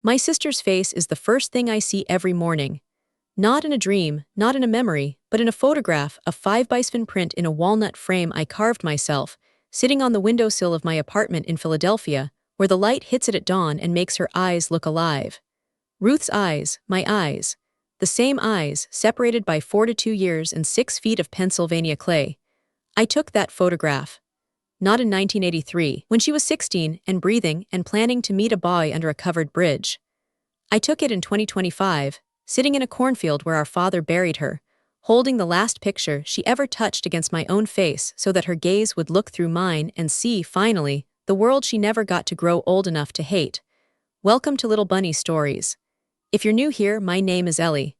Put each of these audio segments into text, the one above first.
My sister's face is the first thing I see every morning. Not in a dream, not in a memory, but in a photograph, a 5x7 print in a walnut frame I carved myself, sitting on the windowsill of my apartment in Philadelphia, where the light hits it at dawn and makes her eyes look alive. Ruth's eyes, my eyes. The same eyes, separated by 4 to 2 years and 6 feet of Pennsylvania clay. I took that photograph. Not in 1983, when she was 16 and breathing and planning to meet a boy under a covered bridge. I took it in 2025, sitting in a cornfield where our father buried her, holding the last picture she ever touched against my own face so that her gaze would look through mine and see, finally, the world she never got to grow old enough to hate. Welcome to Little Bunny Stories. If you're new here, my name is Ellie.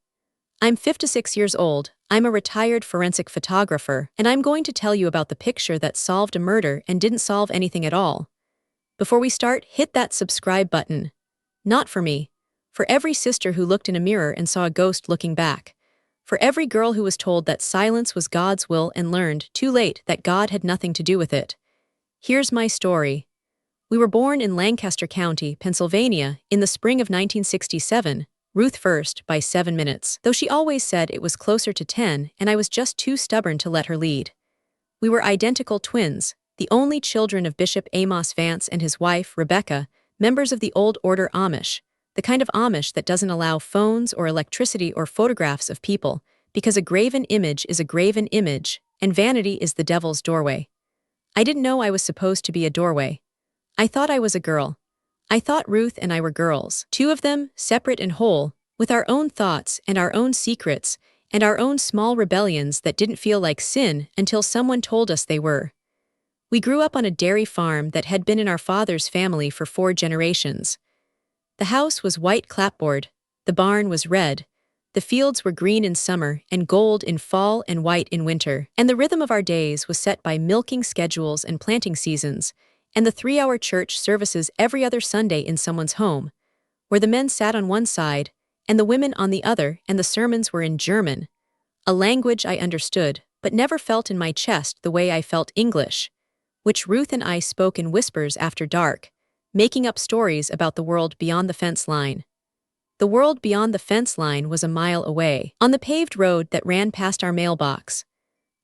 I'm 56 years old, I'm a retired forensic photographer, and I'm going to tell you about the picture that solved a murder and didn't solve anything at all. Before we start, hit that subscribe button. Not for me. For every sister who looked in a mirror and saw a ghost looking back. For every girl who was told that silence was God's will and learned, too late, that God had nothing to do with it. Here's my story. We were born in Lancaster County, Pennsylvania, in the spring of 1967, Ruth first by 7 minutes, though she always said it was closer to 10 and I was just too stubborn to let her lead. We were identical twins, the only children of Bishop Amos Vance and his wife, Rebecca, members of the Old Order Amish, the kind of Amish that doesn't allow phones or electricity or photographs of people, because a graven image is a graven image, and vanity is the devil's doorway. I didn't know I was supposed to be a doorway. I thought I was a girl. I thought Ruth and I were girls, 2 of them, separate and whole, with our own thoughts and our own secrets, and our own small rebellions that didn't feel like sin until someone told us they were. We grew up on a dairy farm that had been in our father's family for 4 generations. The house was white clapboard, the barn was red, the fields were green in summer and gold in fall and white in winter, and the rhythm of our days was set by milking schedules and planting seasons, and the 3-hour church services every other Sunday in someone's home, where the men sat on one side and the women on the other, and the sermons were in German, a language I understood but never felt in my chest the way I felt English, which Ruth and I spoke in whispers after dark, making up stories about the world beyond the fence line. The world beyond the fence line was a mile away, on the paved road that ran past our mailbox.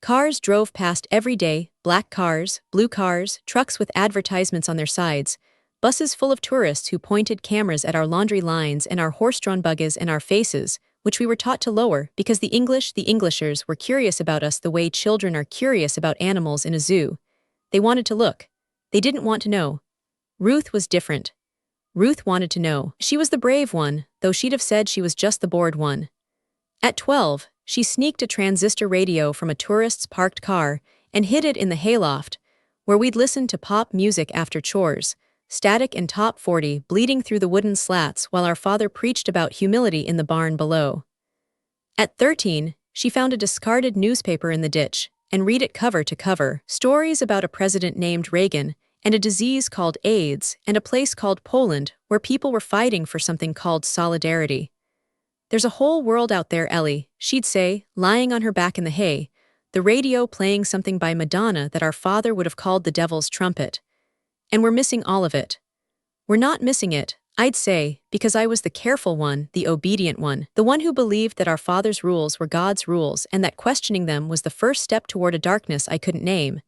Cars drove past every day, black cars, blue cars, trucks with advertisements on their sides, buses full of tourists who pointed cameras at our laundry lines and our horse-drawn buggies and our faces, which we were taught to lower because the Englishers were curious about us the way children are curious about animals in a zoo. They wanted to look. They didn't want to know. Ruth was different. Ruth wanted to know. She was the brave one, though she'd have said she was just the bored one. At 12, she sneaked a transistor radio from a tourist's parked car and hid it in the hayloft, where we'd listen to pop music after chores, static and top 40 bleeding through the wooden slats while our father preached about humility in the barn below. At 13, she found a discarded newspaper in the ditch and read it cover to cover, stories about a president named Reagan and a disease called AIDS and a place called Poland where people were fighting for something called solidarity. There's a whole world out there, Ellie, she'd say, lying on her back in the hay, the radio playing something by Madonna that our father would have called the devil's trumpet. And we're missing all of it. We're not missing it, I'd say, because I was the careful one, the obedient one, the one who believed that our father's rules were God's rules and that questioning them was the first step toward a darkness I couldn't name.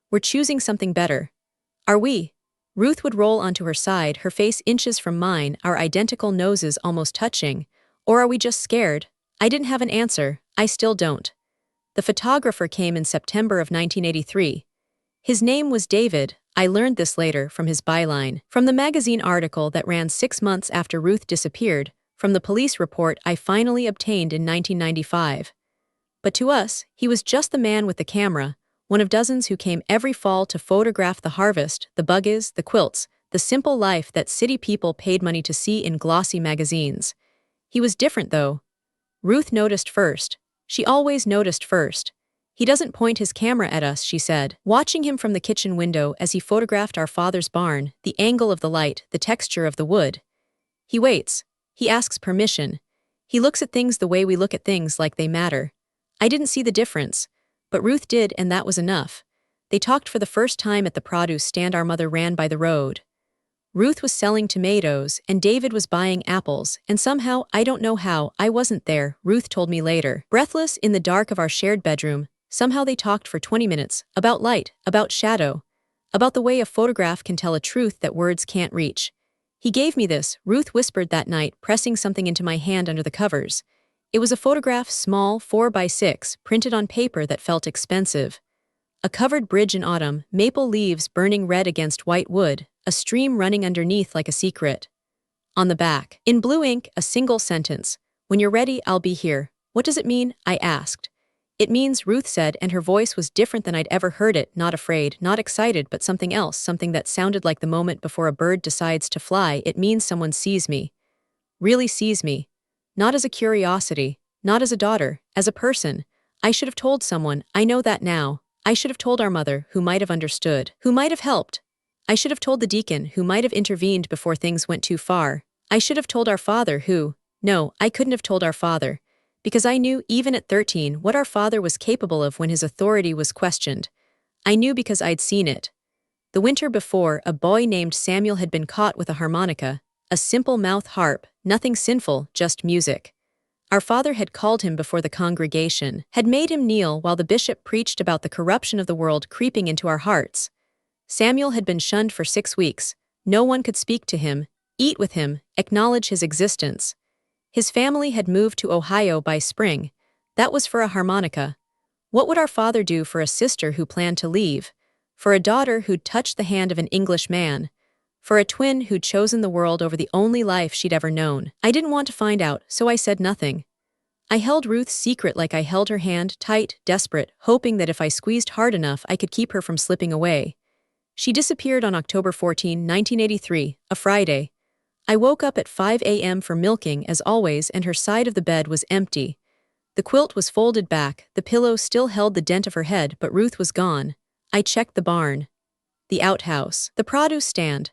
We're choosing something better. Are we? Ruth would roll onto her side, her face inches from mine, our identical noses almost touching. Or are we just scared? I didn't have an answer. I still don't. The photographer came in September of 1983. His name was David. I learned this later from his byline, from the magazine article that ran 6 months after Ruth disappeared, from the police report I finally obtained in 1995. But to us, he was just the man with the camera, one of dozens who came every fall to photograph the harvest, the buggies, the quilts, the simple life that city people paid money to see in glossy magazines. He was different, though. Ruth noticed first. She always noticed first. He doesn't point his camera at us, she said, watching him from the kitchen window as he photographed our father's barn, the angle of the light, the texture of the wood. He waits. He asks permission. He looks at things the way we look at things, like they matter. I didn't see the difference, but Ruth did, and that was enough. They talked for the first time at the produce stand our mother ran by the road. Ruth was selling tomatoes, and David was buying apples, and somehow, I don't know how, I wasn't there, Ruth told me later. Breathless in the dark of our shared bedroom, somehow they talked for 20 minutes, about light, about shadow, about the way a photograph can tell a truth that words can't reach. He gave me this, Ruth whispered that night, pressing something into my hand under the covers. It was a photograph, small, 4 by 6, printed on paper that felt expensive. A covered bridge in autumn, maple leaves burning red against white wood, a stream running underneath like a secret. On the back, in blue ink, a single sentence. When you're ready, I'll be here. What does it mean? I asked. It means, Ruth said, and her voice was different than I'd ever heard it, not afraid, not excited, but something else, something that sounded like the moment before a bird decides to fly. It means someone sees me. Really sees me. Not as a curiosity, not as a daughter, as a person. I should have told someone, I know that now. I should have told our mother, who might have understood, who might have helped. I should have told the deacon, who might have intervened before things went too far. I should have told our father no, I couldn't have told our father. Because I knew, even at 13, what our father was capable of when his authority was questioned. I knew because I'd seen it. The winter before, a boy named Samuel had been caught with a harmonica, a simple mouth harp, nothing sinful, just music. Our father had called him before the congregation, had made him kneel while the bishop preached about the corruption of the world creeping into our hearts. Samuel had been shunned for 6 weeks. No one could speak to him, eat with him, acknowledge his existence. His family had moved to Ohio by spring. That was for a harmonica. What would our father do for a sister who planned to leave? For a daughter who'd touched the hand of an English man? For a twin who'd chosen the world over the only life she'd ever known? I didn't want to find out, so I said nothing. I held Ruth's secret like I held her hand, tight, desperate, hoping that if I squeezed hard enough I could keep her from slipping away. She disappeared on October 14, 1983, a Friday. I woke up at 5 a.m. for milking, as always, and her side of the bed was empty. The quilt was folded back, the pillow still held the dent of her head, but Ruth was gone. I checked the barn, the outhouse, the produce stand.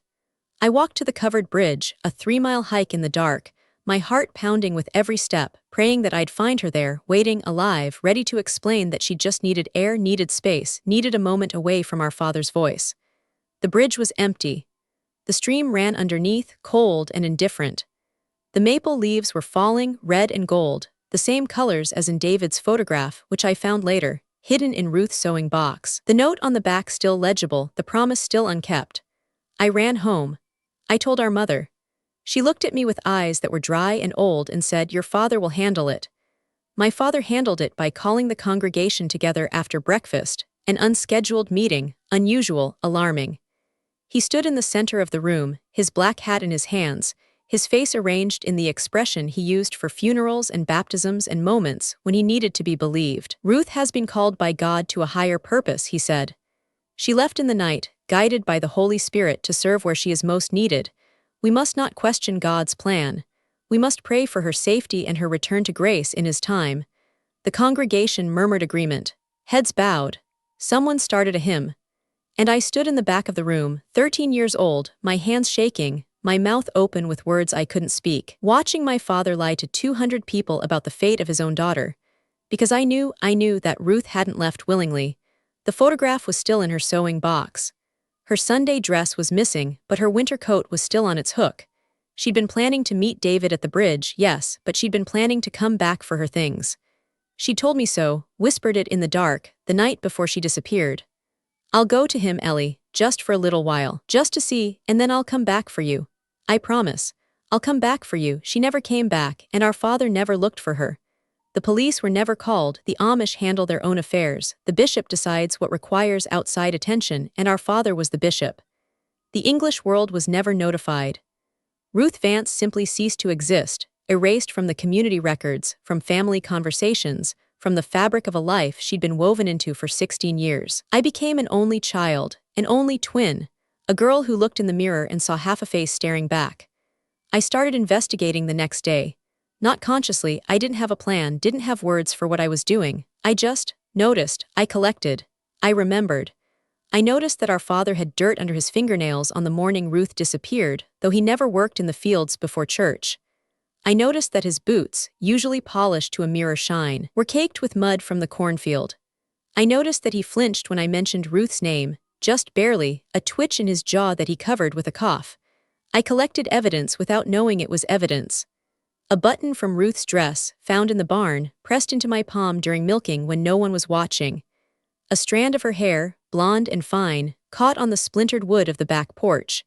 I walked to the covered bridge, a 3-mile hike in the dark, my heart pounding with every step, praying that I'd find her there, waiting, alive, ready to explain that she just needed air, needed space, needed a moment away from our father's voice. The bridge was empty. The stream ran underneath, cold and indifferent. The maple leaves were falling, red and gold, the same colors as in David's photograph, which I found later, hidden in Ruth's sewing box. The note on the back still legible, the promise still unkept. I ran home. I told our mother. She looked at me with eyes that were dry and old and said, "Your father will handle it." My father handled it by calling the congregation together after breakfast, an unscheduled meeting, unusual, alarming. He stood in the center of the room, his black hat in his hands, his face arranged in the expression he used for funerals and baptisms and moments when he needed to be believed. "Ruth has been called by God to a higher purpose," he said. "She left in the night, guided by the Holy Spirit to serve where she is most needed. We must not question God's plan. We must pray for her safety and her return to grace in His time." The congregation murmured agreement. Heads bowed. Someone started a hymn. And I stood in the back of the room, 13 years old, my hands shaking, my mouth open with words I couldn't speak, watching my father lie to 200 people about the fate of his own daughter. Because I knew that Ruth hadn't left willingly. The photograph was still in her sewing box. Her Sunday dress was missing, but her winter coat was still on its hook. She'd been planning to meet David at the bridge, yes, but she'd been planning to come back for her things. She told me so, whispered it in the dark, the night before she disappeared. "I'll go to him, Ellie, just for a little while, just to see, and then I'll come back for you. I promise. I'll come back for you." She never came back, and our father never looked for her. The police were never called, the Amish handle their own affairs, the bishop decides what requires outside attention, and our father was the bishop. The English world was never notified. Ruth Vance simply ceased to exist, erased from the community records, from family conversations, from the fabric of a life she'd been woven into for 16 years. I became an only child, an only twin, a girl who looked in the mirror and saw half a face staring back. I started investigating the next day. Not consciously, I didn't have a plan, didn't have words for what I was doing. I just noticed, I collected, I remembered. I noticed that our father had dirt under his fingernails on the morning Ruth disappeared, though he never worked in the fields before church. I noticed that his boots, usually polished to a mirror shine, were caked with mud from the cornfield. I noticed that he flinched when I mentioned Ruth's name, just barely, a twitch in his jaw that he covered with a cough. I collected evidence without knowing it was evidence. A button from Ruth's dress, found in the barn, pressed into my palm during milking when no one was watching. A strand of her hair, blonde and fine, caught on the splintered wood of the back porch.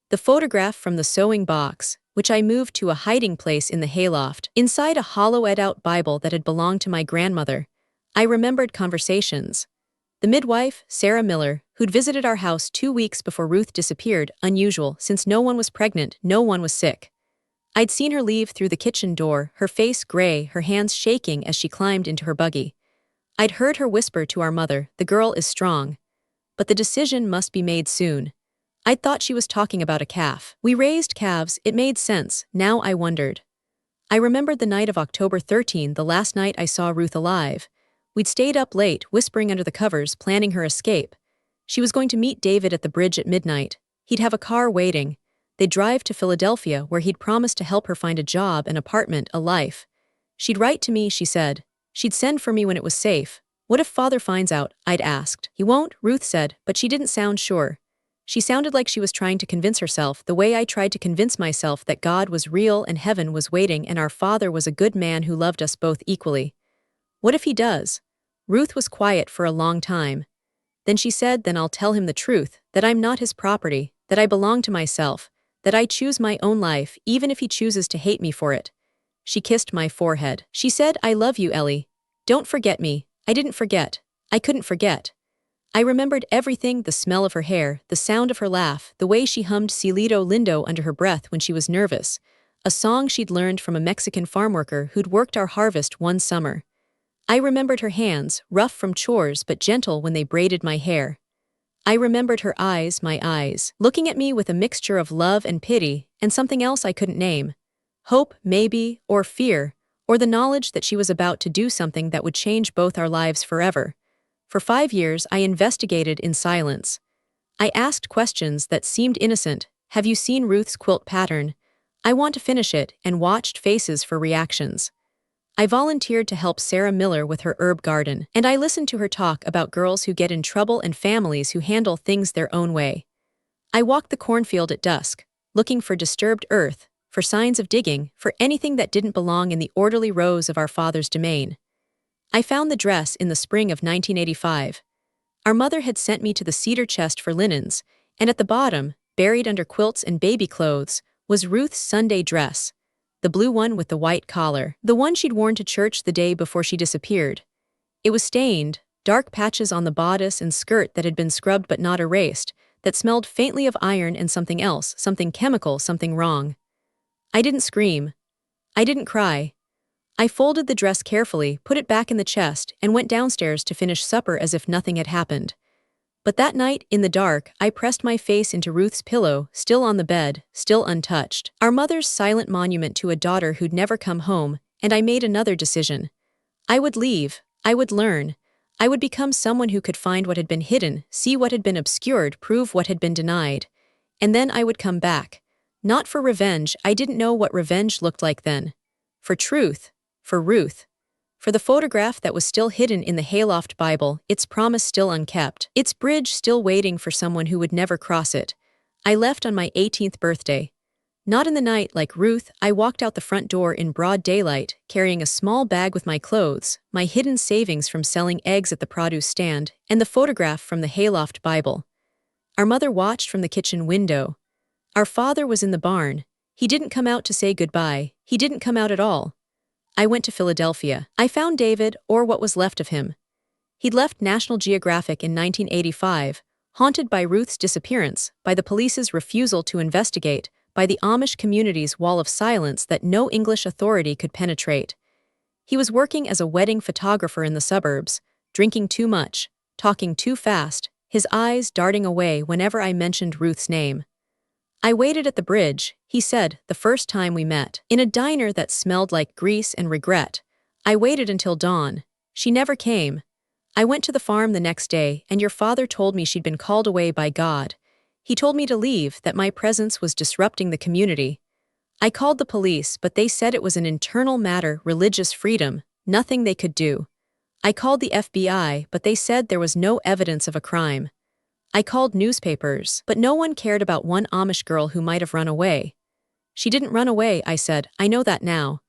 The photograph from the sewing box, which I moved to a hiding place in the hayloft, inside a hollowed-out Bible that had belonged to my grandmother. I remembered conversations. The midwife, Sarah Miller, who'd visited our house 2 weeks before Ruth disappeared, unusual since no one was pregnant, no one was sick. I'd seen her leave through the kitchen door, her face gray, her hands shaking as she climbed into her buggy. I'd heard her whisper to our mother, "The girl is strong. But the decision must be made soon." I'd thought she was talking about a calf. We raised calves, it made sense, now I wondered. I remembered the night of October 13, the last night I saw Ruth alive. We'd stayed up late, whispering under the covers, planning her escape. She was going to meet David at the bridge at midnight. He'd have a car waiting. They'd drive to Philadelphia, where he'd promised to help her find a job, an apartment, a life. She'd write to me, she said. She'd send for me when it was safe. What if Father finds out? I'd asked. He won't, Ruth said, but she didn't sound sure. She sounded like she was trying to convince herself, the way I tried to convince myself that God was real and heaven was waiting and our Father was a good man who loved us both equally. What if he does? Ruth was quiet for a long time. Then she said, "Then I'll tell him the truth, that I'm not his property, that I belong to myself, that I choose my own life, even if he chooses to hate me for it." She kissed my forehead. She said, "I love you, Ellie. Don't forget me." I didn't forget. I couldn't forget. I remembered everything, the smell of her hair, the sound of her laugh, the way she hummed Cielito Lindo under her breath when she was nervous, a song she'd learned from a Mexican farm worker who'd worked our harvest one summer. I remembered her hands, rough from chores but gentle when they braided my hair. I remembered her eyes, my eyes, looking at me with a mixture of love and pity, and something else I couldn't name. Hope, maybe, or fear, or the knowledge that she was about to do something that would change both our lives forever. For 5 years, I investigated in silence. I asked questions that seemed innocent. Have you seen Ruth's quilt pattern? I want to finish it, and watched faces for reactions. I volunteered to help Sarah Miller with her herb garden, and I listened to her talk about girls who get in trouble and families who handle things their own way. I walked the cornfield at dusk, looking for disturbed earth, for signs of digging, for anything that didn't belong in the orderly rows of our father's domain. I found the dress in the spring of 1985. Our mother had sent me to the cedar chest for linens, and at the bottom, buried under quilts and baby clothes, was Ruth's Sunday dress, the blue one with the white collar, the one she'd worn to church the day before she disappeared. It was stained, dark patches on the bodice and skirt that had been scrubbed but not erased, that smelled faintly of iron and something else, something chemical, something wrong. I didn't scream. I didn't cry. I folded the dress carefully, put it back in the chest, and went downstairs to finish supper as if nothing had happened. But that night, in the dark, I pressed my face into Ruth's pillow, still on the bed, still untouched. Our mother's silent monument to a daughter who'd never come home, and I made another decision. I would leave. I would learn. I would become someone who could find what had been hidden, see what had been obscured, prove what had been denied. And then I would come back. Not for revenge, I didn't know what revenge looked like then. For truth. For Ruth. For the photograph that was still hidden in the hayloft Bible, its promise still unkept, its bridge still waiting for someone who would never cross it. I left on my 18th birthday. Not in the night like Ruth, I walked out the front door in broad daylight, carrying a small bag with my clothes, my hidden savings from selling eggs at the produce stand, and the photograph from the hayloft Bible. Our mother watched from the kitchen window. Our father was in the barn. He didn't come out to say goodbye. He didn't come out at all. I went to Philadelphia. I found David, or what was left of him. He'd left National Geographic in 1985, haunted by Ruth's disappearance, by the police's refusal to investigate, by the Amish community's wall of silence that no English authority could penetrate. He was working as a wedding photographer in the suburbs, drinking too much, talking too fast, his eyes darting away whenever I mentioned Ruth's name. I waited at the bridge, he said, the first time we met, in a diner that smelled like grease and regret. I waited until dawn. She never came. I went to the farm the next day, and your father told me she'd been called away by God. He told me to leave, that my presence was disrupting the community. I called the police, but they said it was an internal matter, religious freedom, nothing they could do. I called the FBI, but they said there was no evidence of a crime. I called newspapers, but no one cared about one Amish girl who might have run away. She didn't run away, I said. I know that now.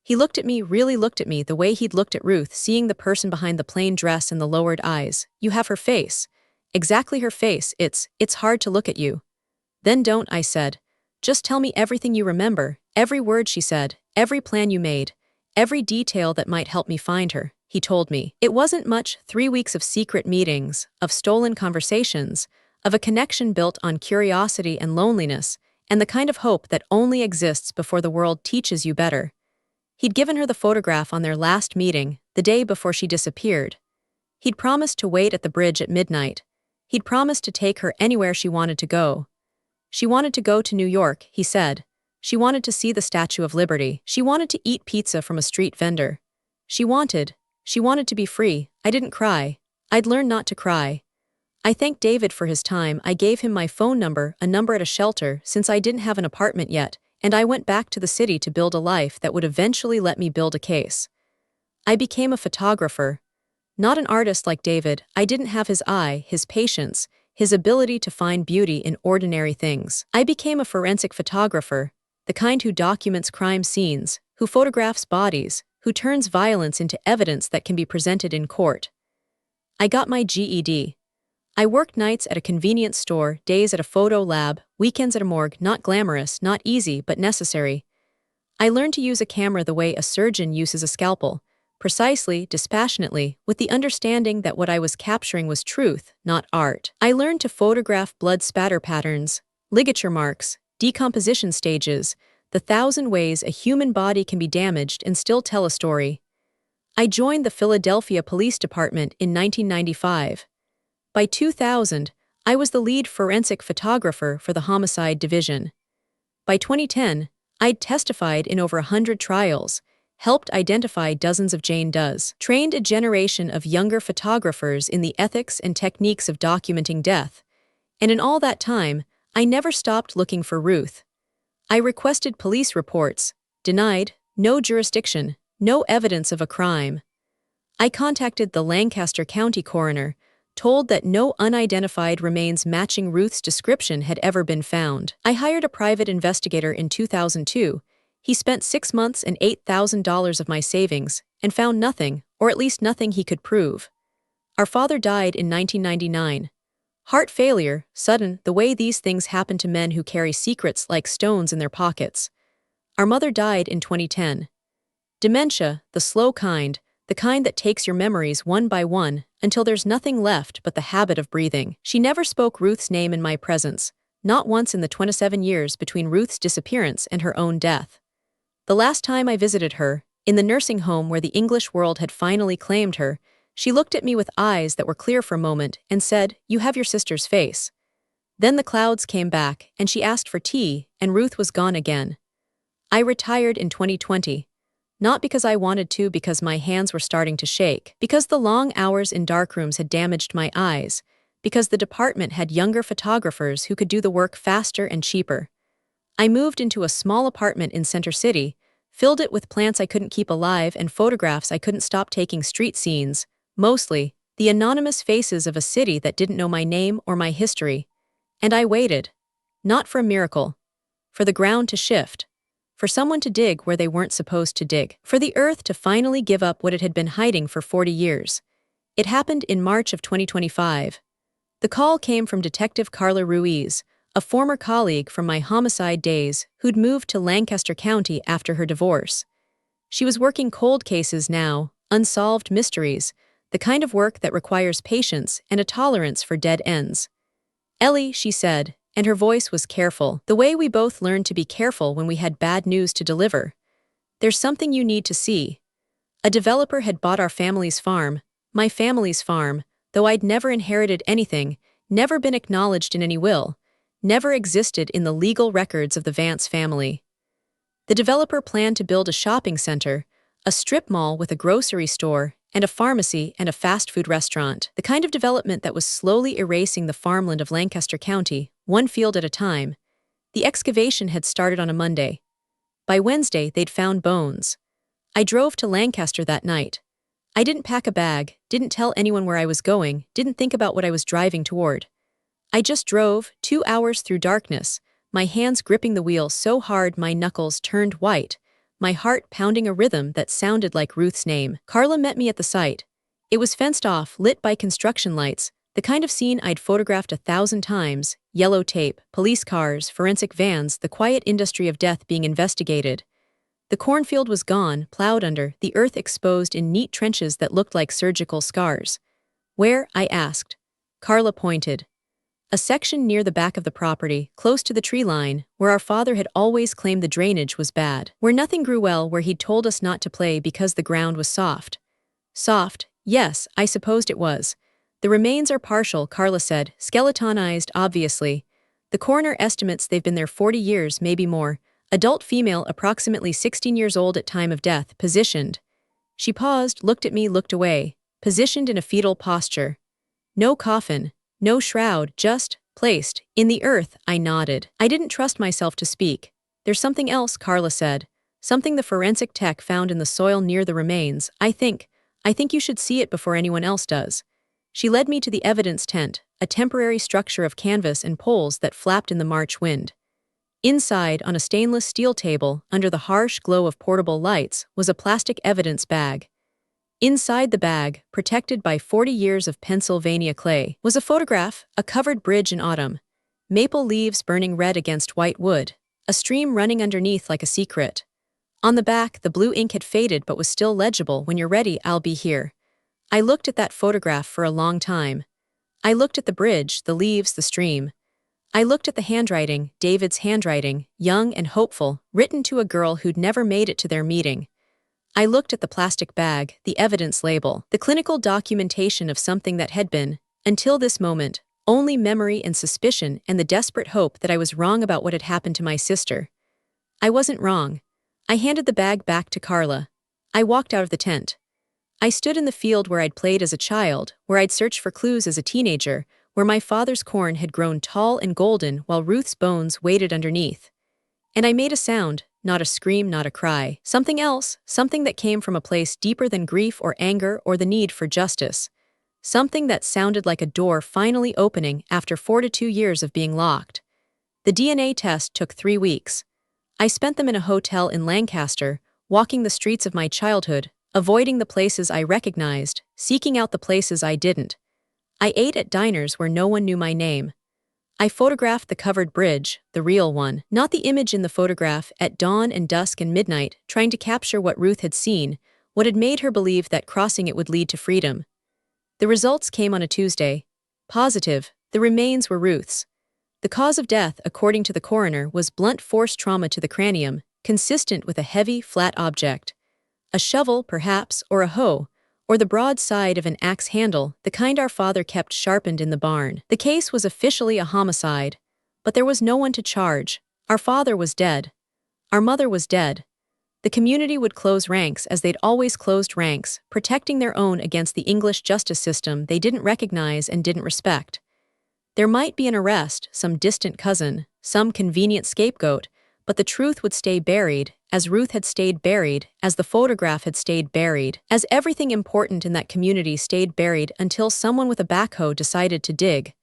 He looked at me, really looked at me, the way he'd looked at Ruth, seeing the person behind the plain dress and the lowered eyes. You have her face. Exactly her face. It's hard to look at you. Then don't, I said. Just tell me everything you remember, every word she said, every plan you made, every detail that might help me find her, he told me. It wasn't much, 3 weeks of secret meetings, of stolen conversations, of a connection built on curiosity and loneliness, and the kind of hope that only exists before the world teaches you better. He'd given her the photograph on their last meeting, the day before she disappeared. He'd promised to wait at the bridge at midnight. He'd promised to take her anywhere she wanted to go. She wanted to go to New York, he said. She wanted to see the Statue of Liberty. She wanted to eat pizza from a street vendor. She wanted to be free. I didn't cry. I'd learned not to cry. I thanked David for his time. I gave him my phone number, a number at a shelter, since I didn't have an apartment yet, and I went back to the city to build a life that would eventually let me build a case. I became a photographer. Not an artist like David. I didn't have his eye, his patience, his ability to find beauty in ordinary things. I became a forensic photographer, the kind who documents crime scenes, who photographs bodies, who turns violence into evidence that can be presented in court. I got my GED. I worked nights at a convenience store, days at a photo lab, weekends at a morgue, not glamorous, not easy, but necessary. I learned to use a camera the way a surgeon uses a scalpel, precisely, dispassionately, with the understanding that what I was capturing was truth, not art. I learned to photograph blood spatter patterns, ligature marks, decomposition stages, the 1,000 ways a human body can be damaged and still tell a story. I joined the Philadelphia Police Department in 1995. By 2000, I was the lead forensic photographer for the Homicide Division. By 2010, I'd testified in over 100 trials, helped identify dozens of Jane Does, trained a generation of younger photographers in the ethics and techniques of documenting death, and in all that time, I never stopped looking for Ruth. I requested police reports, denied, no jurisdiction, no evidence of a crime. I contacted the Lancaster County coroner, told that no unidentified remains matching Ruth's description had ever been found. I hired a private investigator in 2002. He spent 6 months and $8,000 of my savings and found nothing, or at least nothing he could prove. Our father died in 1999. Heart failure, sudden, the way these things happen to men who carry secrets like stones in their pockets. Our mother died in 2010. Dementia, the slow kind, the kind that takes your memories one by one until there's nothing left but the habit of breathing. She never spoke Ruth's name in my presence, not once in the 27 years between Ruth's disappearance and her own death. The last time I visited her, in the nursing home where the English world had finally claimed her, she looked at me with eyes that were clear for a moment and said, "You have your sister's face." Then the clouds came back, and she asked for tea, and Ruth was gone again. I retired in 2020. Not because I wanted to, because my hands were starting to shake, because the long hours in darkrooms had damaged my eyes, because the department had younger photographers who could do the work faster and cheaper. I moved into a small apartment in Center City, filled it with plants I couldn't keep alive and photographs I couldn't stop taking, street scenes, mostly, the anonymous faces of a city that didn't know my name or my history. And I waited. Not for a miracle. For the ground to shift. For someone to dig where they weren't supposed to dig. For the earth to finally give up what it had been hiding for 40 years. It happened in March of 2025. The call came from Detective Carla Ruiz, a former colleague from my homicide days who'd moved to Lancaster County after her divorce. She was working cold cases now, unsolved mysteries, the kind of work that requires patience and a tolerance for dead ends. "Ellie," she said, and her voice was careful, the way we both learned to be careful when we had bad news to deliver. "There's something you need to see." A developer had bought our family's farm, my family's farm, though I'd never inherited anything, never been acknowledged in any will, never existed in the legal records of the Vance family. The developer planned to build a shopping center, a strip mall with a grocery store, and a pharmacy and a fast food restaurant, the kind of development that was slowly erasing the farmland of Lancaster County, one field at a time. The excavation had started on a Monday. By Wednesday, they'd found bones. I drove to Lancaster that night. I didn't pack a bag, didn't tell anyone where I was going, didn't think about what I was driving toward. I just drove 2 hours through darkness, my hands gripping the wheel so hard my knuckles turned white, my heart pounding a rhythm that sounded like Ruth's name. Carla met me at the site. It was fenced off, lit by construction lights, the kind of scene I'd photographed 1,000 times: yellow tape, police cars, forensic vans, the quiet industry of death being investigated. The cornfield was gone, plowed under, the earth exposed in neat trenches that looked like surgical scars. Where? I asked. Carla pointed. A section near the back of the property, close to the tree line, where our father had always claimed the drainage was bad. Where nothing grew well, where he'd told us not to play because the ground was soft. Soft, yes, I supposed it was. The remains are partial, Carla said, skeletonized, obviously. The coroner estimates they've been there 40 years, maybe more. Adult female, approximately 16 years old at time of death, positioned. She paused, looked at me, looked away. Positioned in a fetal posture. No coffin. No shroud, just placed in the earth. I nodded. I didn't trust myself to speak. There's something else, Carla said. Something the forensic tech found in the soil near the remains. I think you should see it before anyone else does. She led me to the evidence tent, a temporary structure of canvas and poles that flapped in the March wind. Inside, on a stainless steel table, under the harsh glow of portable lights, was a plastic evidence bag. Inside the bag, protected by 40 years of Pennsylvania clay, was a photograph, a covered bridge in autumn. Maple leaves burning red against white wood, a stream running underneath like a secret. On the back, the blue ink had faded but was still legible. When you're ready, I'll be here. I looked at that photograph for a long time. I looked at the bridge, the leaves, the stream. I looked at the handwriting, David's handwriting, young and hopeful, written to a girl who'd never made it to their meeting. I looked at the plastic bag, the evidence label, the clinical documentation of something that had been, until this moment, only memory and suspicion and the desperate hope that I was wrong about what had happened to my sister. I wasn't wrong. I handed the bag back to Carla. I walked out of the tent. I stood in the field where I'd played as a child, where I'd searched for clues as a teenager, where my father's corn had grown tall and golden while Ruth's bones waited underneath. And I made a sound. Not a scream, not a cry. Something else, something that came from a place deeper than grief or anger or the need for justice. Something that sounded like a door finally opening after 42 years of being locked. The DNA test took 3 weeks. I spent them in a hotel in Lancaster, walking the streets of my childhood, avoiding the places I recognized, seeking out the places I didn't. I ate at diners where no one knew my name. I photographed the covered bridge, the real one, not the image in the photograph, at dawn and dusk and midnight, trying to capture what Ruth had seen, what had made her believe that crossing it would lead to freedom. The results came on a Tuesday. Positive, the remains were Ruth's. The cause of death, according to the coroner, was blunt force trauma to the cranium, consistent with a heavy, flat object. A shovel, perhaps, or a hoe, or the broad side of an axe handle, the kind our father kept sharpened in the barn. The case was officially a homicide, but there was no one to charge. Our father was dead. Our mother was dead. The community would close ranks as they'd always closed ranks, protecting their own against the English justice system they didn't recognize and didn't respect. There might be an arrest, some distant cousin, some convenient scapegoat, but the truth would stay buried, as Ruth had stayed buried, as the photograph had stayed buried, as everything important in that community stayed buried until someone with a backhoe decided to dig.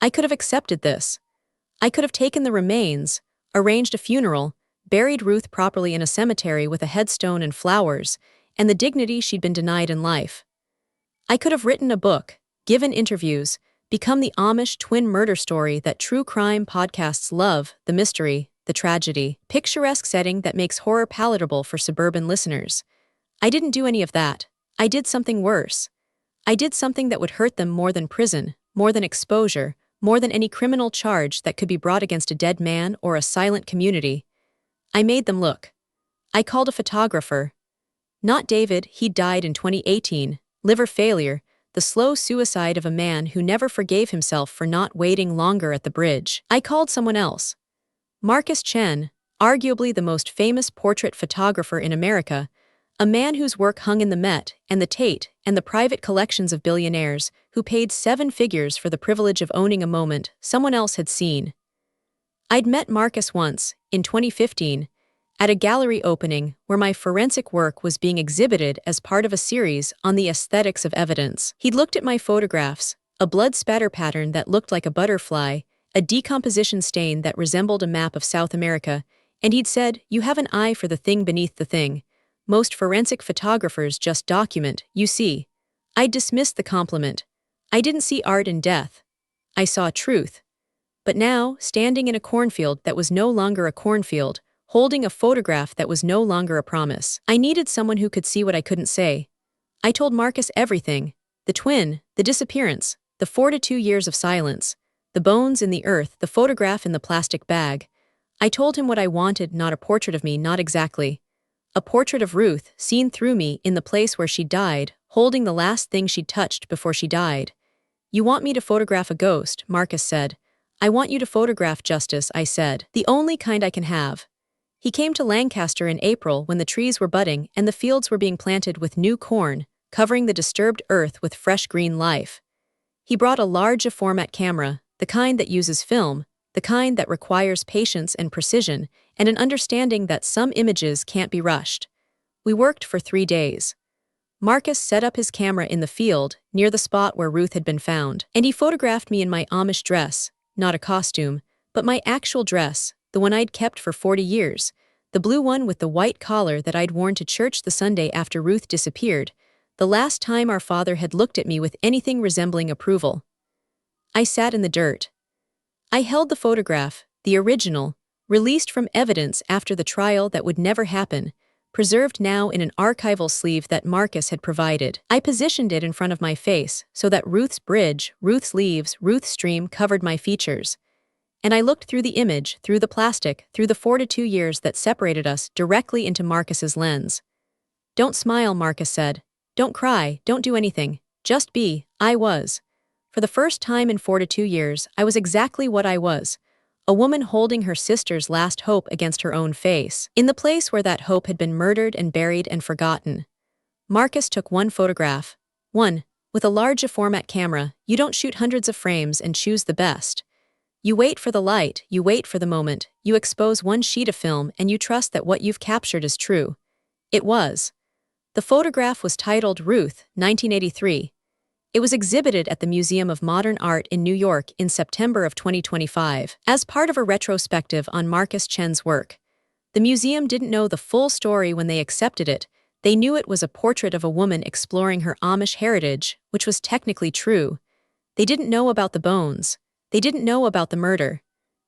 I could have accepted this. I could have taken the remains, arranged a funeral, buried Ruth properly in a cemetery with a headstone and flowers, and the dignity she'd been denied in life. I could have written a book, given interviews, become the Amish twin murder story that true crime podcasts love, the mystery, the tragedy, picturesque setting that makes horror palatable for suburban listeners. I didn't do any of that. I did something worse. I did something that would hurt them more than prison, more than exposure, more than any criminal charge that could be brought against a dead man or a silent community. I made them look. I called a photographer. Not David, he died in 2018, liver failure, the slow suicide of a man who never forgave himself for not waiting longer at the bridge. I called someone else. Marcus Chen, arguably the most famous portrait photographer in America, a man whose work hung in the Met and the Tate and the private collections of billionaires who paid 7 figures for the privilege of owning a moment someone else had seen. I'd met Marcus once, in 2015, at a gallery opening where my forensic work was being exhibited as part of a series on the aesthetics of evidence. He'd looked at my photographs, a blood spatter pattern that looked like a butterfly, a decomposition stain that resembled a map of South America, and he'd said, "You have an eye for the thing beneath the thing. Most forensic photographers just document, you see." I dismissed the compliment. I didn't see art in death. I saw truth. But now, standing in a cornfield that was no longer a cornfield, holding a photograph that was no longer a promise, I needed someone who could see what I couldn't say. I told Marcus everything: the twin, the disappearance, the 4 to 2 years of silence, the bones in the earth, the photograph in the plastic bag. I told him what I wanted, not a portrait of me, not exactly. A portrait of Ruth, seen through me, in the place where she died, holding the last thing she'd touched before she died. "You want me to photograph a ghost," Marcus said. "I want you to photograph justice," I said. "The only kind I can have." He came to Lancaster in April when the trees were budding and the fields were being planted with new corn, covering the disturbed earth with fresh green life. He brought a large format camera, the kind that uses film, the kind that requires patience and precision, and an understanding that some images can't be rushed. We worked for 3 days. Marcus set up his camera in the field, near the spot where Ruth had been found, and he photographed me in my Amish dress, not a costume, but my actual dress, the one I'd kept for 40 years, the blue one with the white collar that I'd worn to church the Sunday after Ruth disappeared, the last time our father had looked at me with anything resembling approval. I sat in the dirt. I held the photograph, the original, released from evidence after the trial that would never happen, preserved now in an archival sleeve that Marcus had provided. I positioned it in front of my face so that Ruth's bridge, Ruth's leaves, Ruth's stream covered my features. And I looked through the image, through the plastic, through the 4 to 2 years that separated us, directly into Marcus's lens. "Don't smile," Marcus said. "Don't cry, don't do anything. Just be." I was. For the first time in 4 to 2 years, I was exactly what I was. A woman holding her sister's last hope against her own face, in the place where that hope had been murdered and buried and forgotten. Marcus took one photograph. One. With a large format camera, you don't shoot hundreds of frames and choose the best. You wait for the light, you wait for the moment, you expose one sheet of film and you trust that what you've captured is true. It was. The photograph was titled Ruth, 1983. It was exhibited at the Museum of Modern Art in New York in September of 2025, as part of a retrospective on Marcus Chen's work. The museum didn't know the full story when they accepted it. They knew it was a portrait of a woman exploring her Amish heritage, which was technically true. They didn't know about the bones. They didn't know about the murder.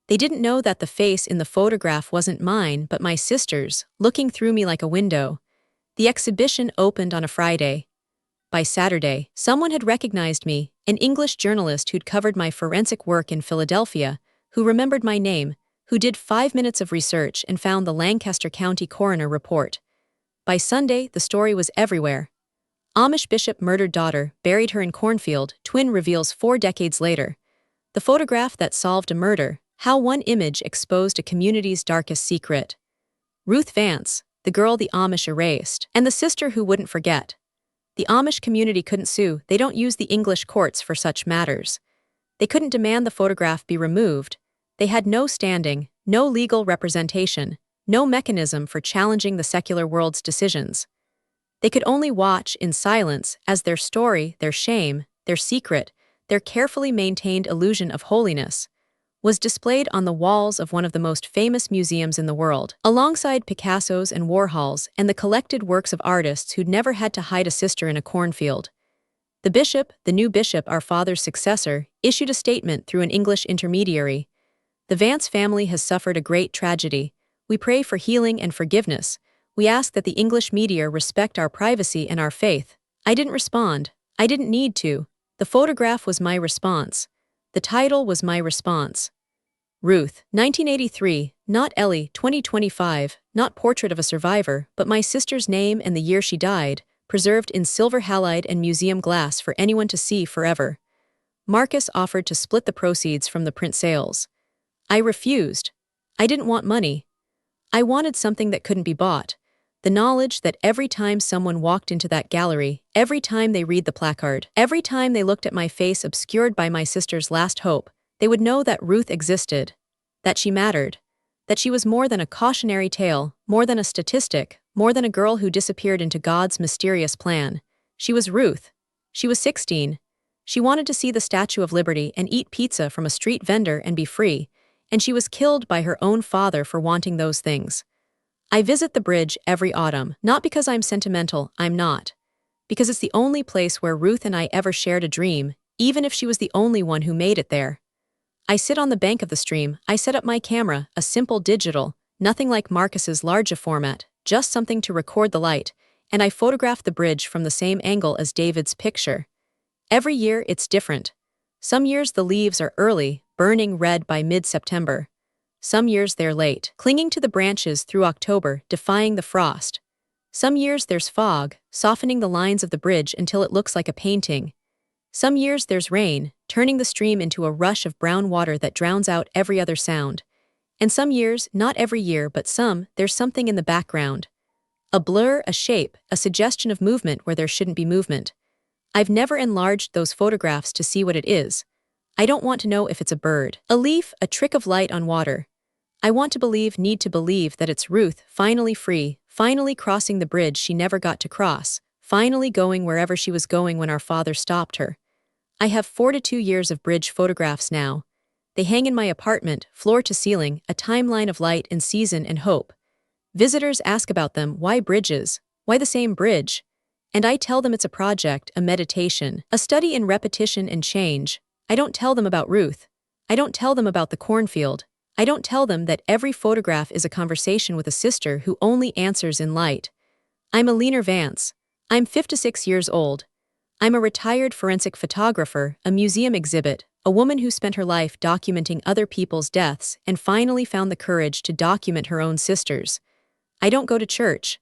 They didn't know that the face in the photograph wasn't mine but my sister's, looking through me like a window. The exhibition opened on a Friday. By Saturday, someone had recognized me, an English journalist who'd covered my forensic work in Philadelphia, who remembered my name, who did 5 minutes of research and found the Lancaster County coroner report. By Sunday, the story was everywhere. Amish bishop murdered daughter, buried her in cornfield, twin reveals 4 decades later. The photograph that solved a murder, how one image exposed a community's darkest secret. Ruth Vance, the girl the Amish erased, and the sister who wouldn't forget. The Amish community couldn't sue. They don't use the English courts for such matters. They couldn't demand the photograph be removed. They had no standing, no legal representation, no mechanism for challenging the secular world's decisions. They could only watch in silence as their story, their shame, their secret, their carefully maintained illusion of holiness, was displayed on the walls of one of the most famous museums in the world, alongside Picasso's and Warhol's and the collected works of artists who'd never had to hide a sister in a cornfield. The bishop, the new bishop, our father's successor, issued a statement through an English intermediary. "The Vance family has suffered a great tragedy. We pray for healing and forgiveness. We ask that the English media respect our privacy and our faith." I didn't respond. I didn't need to. The photograph was my response. The title was my response. Ruth, 1983, not Ellie, 2025, not Portrait of a Survivor, but my sister's name and the year she died, preserved in silver halide and museum glass for anyone to see forever. Marcus offered to split the proceeds from the print sales. I refused. I didn't want money. I wanted something that couldn't be bought. The knowledge that every time someone walked into that gallery, every time they read the placard, every time they looked at my face obscured by my sister's last hope, they would know that Ruth existed, that she mattered, that she was more than a cautionary tale, more than a statistic, more than a girl who disappeared into God's mysterious plan. She was Ruth. She was 16. She wanted to see the Statue of Liberty and eat pizza from a street vendor and be free, and she was killed by her own father for wanting those things. I visit the bridge every autumn, not because I'm sentimental, I'm not. Because it's the only place where Ruth and I ever shared a dream, even if she was the only one who made it there. I sit on the bank of the stream, I set up my camera, a simple digital, nothing like Marcus's larger format, just something to record the light, and I photograph the bridge from the same angle as David's picture. Every year it's different. Some years the leaves are early, burning red by mid-September. Some years they're late, clinging to the branches through October, defying the frost. Some years there's fog, softening the lines of the bridge until it looks like a painting. Some years there's rain, turning the stream into a rush of brown water that drowns out every other sound. And some years, not every year but some, there's something in the background. A blur, a shape, a suggestion of movement where there shouldn't be movement. I've never enlarged those photographs to see what it is. I don't want to know if it's a bird, a leaf, a trick of light on water. I want to need to believe that it's Ruth, finally free, finally crossing the bridge she never got to cross, finally going wherever she was going when our father stopped her. I have 42 years of bridge photographs now. They hang in my apartment, floor to ceiling, a timeline of light and season and hope. Visitors ask about them, why bridges? Why the same bridge? And I tell them it's a project, a meditation, a study in repetition and change. I don't tell them about Ruth. I don't tell them about the cornfield. I don't tell them that every photograph is a conversation with a sister who only answers in light. I'm Alina Vance. I'm 56 years old. I'm a retired forensic photographer, a museum exhibit, a woman who spent her life documenting other people's deaths and finally found the courage to document her own sisters. I don't go to church.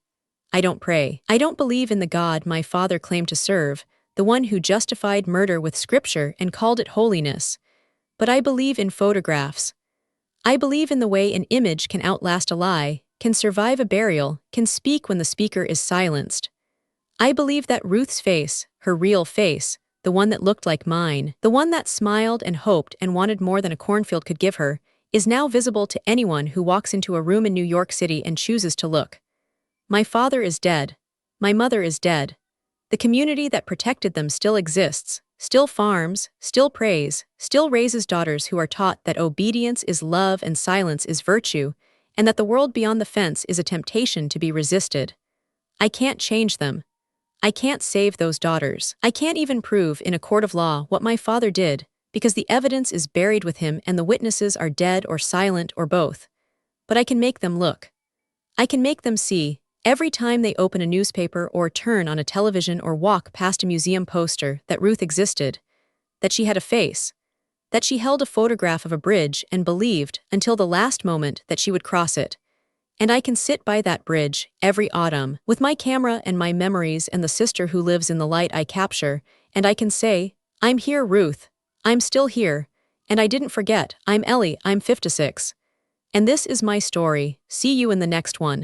I don't pray. I don't believe in the God my father claimed to serve, the one who justified murder with scripture and called it holiness. But I believe in photographs. I believe in the way an image can outlast a lie, can survive a burial, can speak when the speaker is silenced. I believe that Ruth's face, her real face, the one that looked like mine, the one that smiled and hoped and wanted more than a cornfield could give her, is now visible to anyone who walks into a room in New York City and chooses to look. My father is dead. My mother is dead. The community that protected them still exists, still farms, still prays, still raises daughters who are taught that obedience is love and silence is virtue, and that the world beyond the fence is a temptation to be resisted. I can't change them. I can't save those daughters. I can't even prove in a court of law what my father did, because the evidence is buried with him and the witnesses are dead or silent or both. But I can make them look. I can make them see, every time they open a newspaper or turn on a television or walk past a museum poster, that Ruth existed, that she had a face, that she held a photograph of a bridge and believed, until the last moment, that she would cross it. And I can sit by that bridge every autumn with my camera and my memories and the sister who lives in the light I capture, and I can say, I'm here, Ruth. I'm still here. And I didn't forget, I'm Ellie, I'm 56. And this is my story. See you in the next one.